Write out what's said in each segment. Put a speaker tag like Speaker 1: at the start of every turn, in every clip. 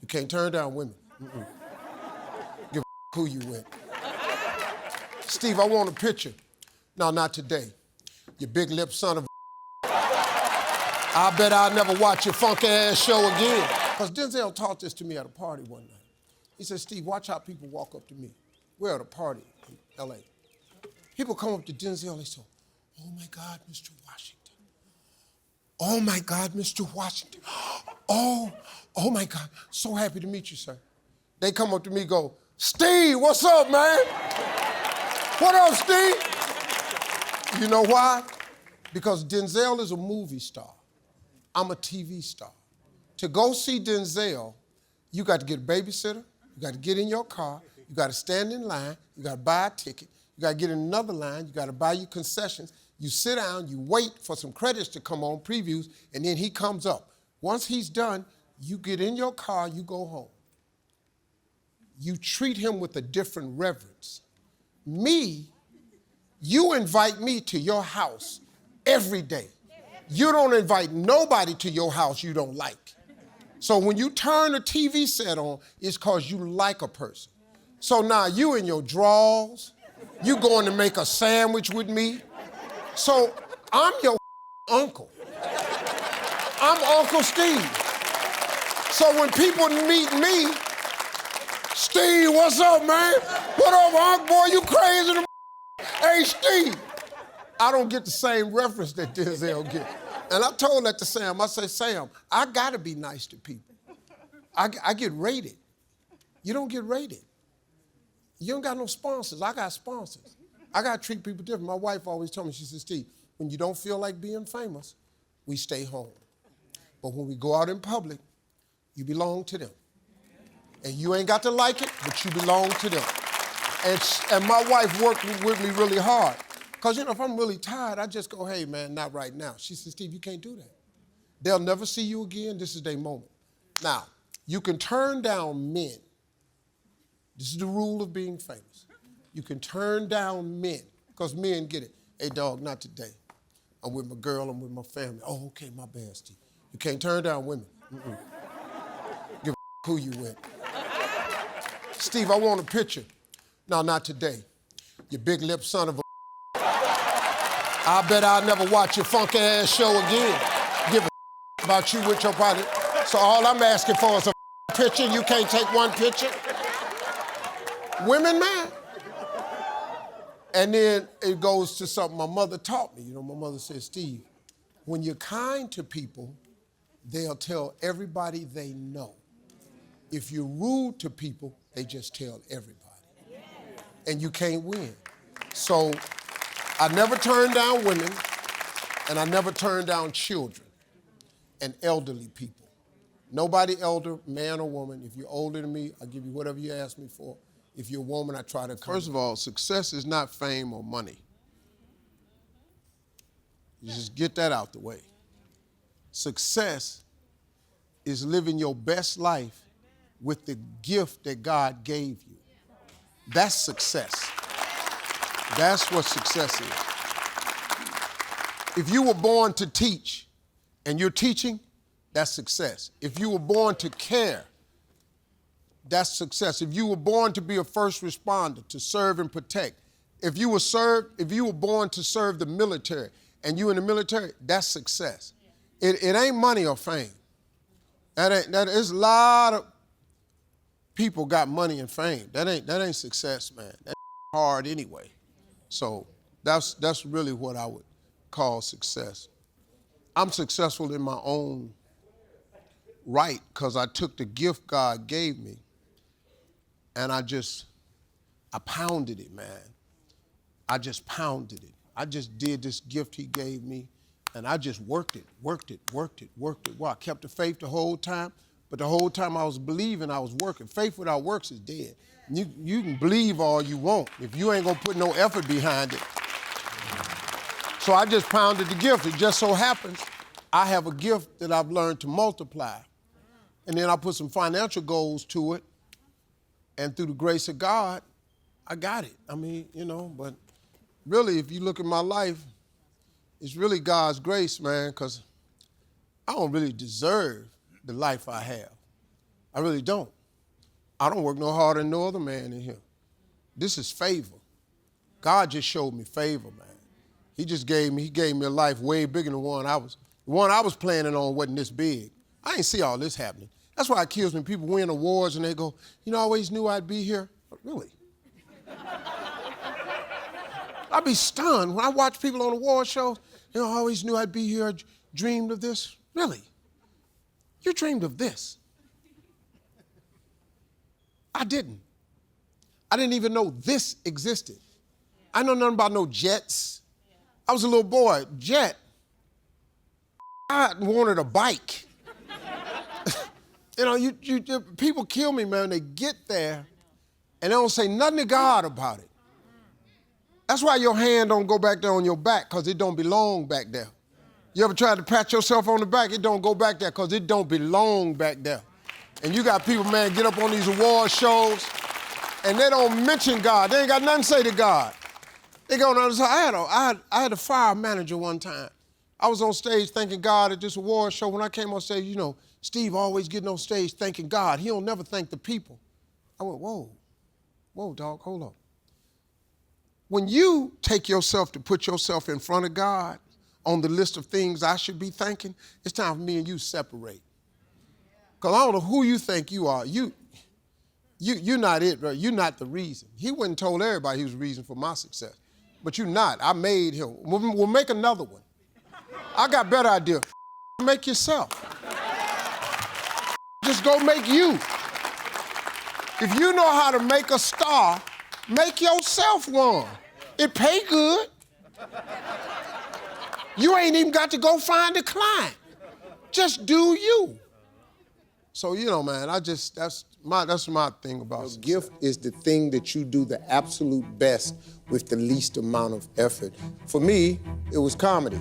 Speaker 1: can't turn down women. Give a who you with. Steve, I want a picture. No, not today. You big lip son of a I bet I'll never watch your funky ass show again. Because Denzel taught this to me at a party one night. He said, Steve, watch how people walk up to me. We're at a party in LA. People come up to Denzel, they say, oh my God, Mr. Washington. Oh my God, Mr. Washington. Oh my God, so happy to meet you, sir. They come up to me and go, Steve, what's up, man? What up, Steve? You know why? Because Denzel is a movie star. I'm a TV star. To go see Denzel, you got to get a babysitter, you got to get in your car, you got to stand in line, you got to buy a ticket, you got to get in another line, you got to buy your concessions, you sit down, you wait for some credits to come on, previews, and then he comes up. Once he's done, you get in your car, you go home. You treat him with a different reverence. Me, you invite me to your house every day. You don't invite nobody to your house you don't like. So when you turn a TV set on, it's because you like a person. So now you in your drawers, you going to make a sandwich with me. So I'm your uncle. I'm Uncle Steve. So when people meet me, Steve, what's up, man? What up, Unc? Boy, you crazy? Hey, Steve. I don't get the same reference that Denzel gets. And I told that to Sam. I say, Sam, I gotta be nice to people. I get rated. You don't get rated. You don't got no sponsors. I got sponsors. I gotta treat people different. My wife always told me, she says, Steve, when you don't feel like being famous, we stay home. But when we go out in public, you belong to them. And you ain't got to like it, but you belong to them. And my wife worked with me really hard. Because, you know, if I'm really tired, I just go, hey, man, not right now. She says, Steve, you can't do that. They'll never see you again. This is their moment. Now, you can turn down men. This is the rule of being famous. You can turn down men, because men get it. Hey, dog, not today. I'm with my girl, I'm with my family. Oh, okay, my bad, Steve. You can't turn down women. Give a who you with. Steve, I want a picture. No, not today. You big lip son of a I bet I'll never watch your funky ass show again. Give a about you with your body. So all I'm asking for is a picture. You can't take one picture. Women, man. And then it goes to something my mother taught me. You know, my mother said, Steve, when you're kind to people, they'll tell everybody they know. If you're rude to people, they just tell everybody. And you can't win. So I never turned down women, and I never turned down children and elderly people. Nobody elder, man or woman. If you're older than me, I'll give you whatever you ask me for. If you're a woman, I try to come. First of all, success is not fame or money. You just get that out the way. Success is living your best life with the gift that God gave you. That's success. That's what success is. If you were born to teach and you're teaching, that's success. If you were born to care, that's success. If you were born to be a first responder, to serve and protect, if you were born to serve the military and you in the military, that's success. It ain't money or fame. There's a lot of people got money and fame. That ain't success, man. That's hard anyway. So that's really what I would call success. I'm successful in my own right because I took the gift God gave me and I pounded it, man. I just pounded it. I just did this gift he gave me and I just worked it. Well, I kept the faith the whole time, but the whole time I was believing, I was working. Faith without works is dead. You can believe all you want if you ain't gonna put no effort behind it. So I just pounded the gift. It just so happens I have a gift that I've learned to multiply. And then I put some financial goals to it. And through the grace of God, I got it. I mean, you know, but really, if you look at my life, it's really God's grace, man, because I don't really deserve the life I have. I really don't. I don't work no harder than no other man in here. This is favor. God just showed me favor, man. He gave me a life way bigger than the one I was planning on wasn't this big. I ain't see all this happening. That's why it kills me. People win awards and they go, you know, I always knew I'd be here. Really? I'd be stunned when I watch people on award shows. You know, I always knew I'd be here. I dreamed of this. Really? You dreamed of this? I didn't. I didn't even know this existed. I know nothing about no jets. I was a little boy. Jet. I wanted a bike. You know, people kill me, man. They get there and they don't say nothing to God about it. That's why your hand don't go back there on your back, because it don't belong back there. You ever tried to pat yourself on the back? It don't go back there because it don't belong back there. And you got people, man, get up on these award shows and they don't mention God. They ain't got nothing to say to God. They go on the other side. I had a fire manager one time. I was on stage thanking God at this award show. When I came on stage, you know, Steve always getting on stage thanking God. He don't never thank the people. I went, whoa, dog, hold on. When you take yourself to put yourself in front of God on the list of things I should be thanking, it's time for me and you to separate. Because I don't know who you think you are. You're not it, right? You're not the reason. He wouldn't told everybody he was the reason for my success. But you're not. I made him. We'll make another one. I got a better idea. Make yourself. Just go make you. If you know how to make a star, make yourself one. It pay good. You ain't even got to go find a client. Just do you. So, you know, man, that's my thing about success.
Speaker 2: Gift is the thing that you do the absolute best with the least amount of effort. For me, it was comedy.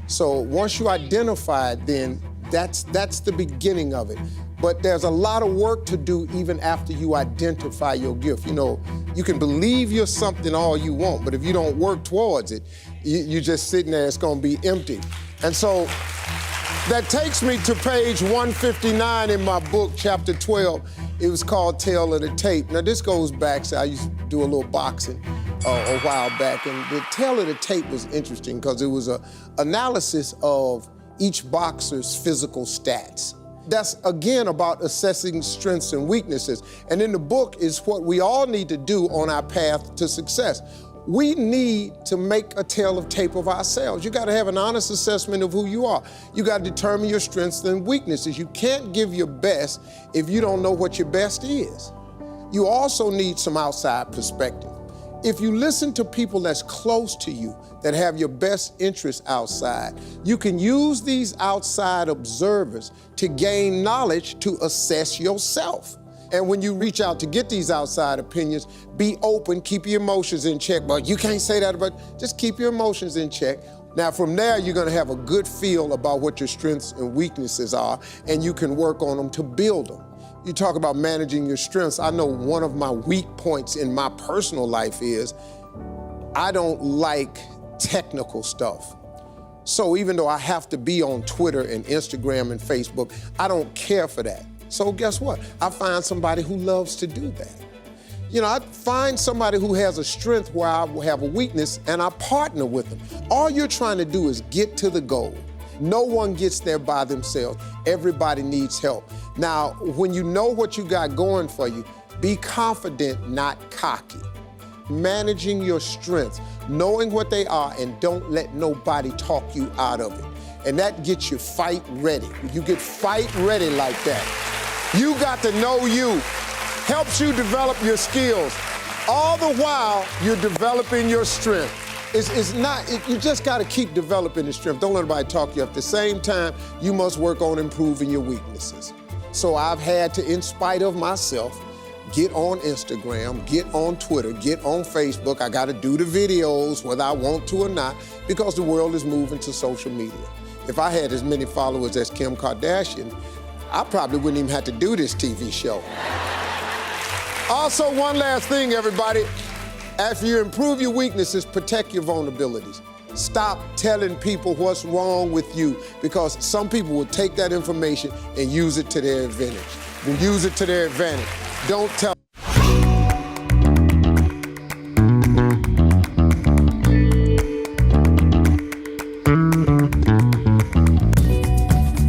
Speaker 2: So once you identify it, then that's the beginning of it. But there's a lot of work to do even after you identify your gift. You know, you can believe you're something all you want, but if you don't work towards it, you're just sitting there, it's gonna be empty. And so that takes me to page 159 in my book, chapter 12. It was called Tale of the Tape. Now this goes back, so I used to do a little boxing a while back, and the Tale of the Tape was interesting because it was an analysis of each boxer's physical stats. That's, again, about assessing strengths and weaknesses. And in the book is what we all need to do on our path to success. We need to make a tale of tape of ourselves. You gotta have an honest assessment of who you are. You gotta determine your strengths and weaknesses. You can't give your best if you don't know what your best is. You also need some outside perspective. If you listen to people that's close to you, that have your best interests outside, you can use these outside observers to gain knowledge to assess yourself. And when you reach out to get these outside opinions, be open, keep your emotions in check. But you can't say that, but just keep your emotions in check. Now, from there, you're gonna have a good feel about what your strengths and weaknesses are, and you can work on them to build them. You talk about managing your strengths. I know one of my weak points in my personal life is I don't like technical stuff. So even though I have to be on Twitter and Instagram and Facebook, I don't care for that. So guess what? I find somebody who loves to do that. You know, I find somebody who has a strength where I have a weakness and I partner with them. All you're trying to do is get to the goal. No one gets there by themselves. Everybody needs help. Now, when you know what you got going for you, be confident, not cocky. Managing your strengths, knowing what they are, and don't let nobody talk you out of it. And that gets you fight ready. You get fight ready like that. You got to know you. Helps you develop your skills. All the while, you're developing your strength. You just got to keep developing the strength. Don't let anybody talk you up. At the same time, you must work on improving your weaknesses. So I've had to, in spite of myself, get on Instagram, get on Twitter, get on Facebook. I got to do the videos, whether I want to or not, because the world is moving to social media. If I had as many followers as Kim Kardashian, I probably wouldn't even have to do this TV show. Also, one last thing, everybody. After you improve your weaknesses, protect your vulnerabilities. Stop telling people what's wrong with you, because some people will take that information and use it to their advantage. and use it to their advantage. Don't tell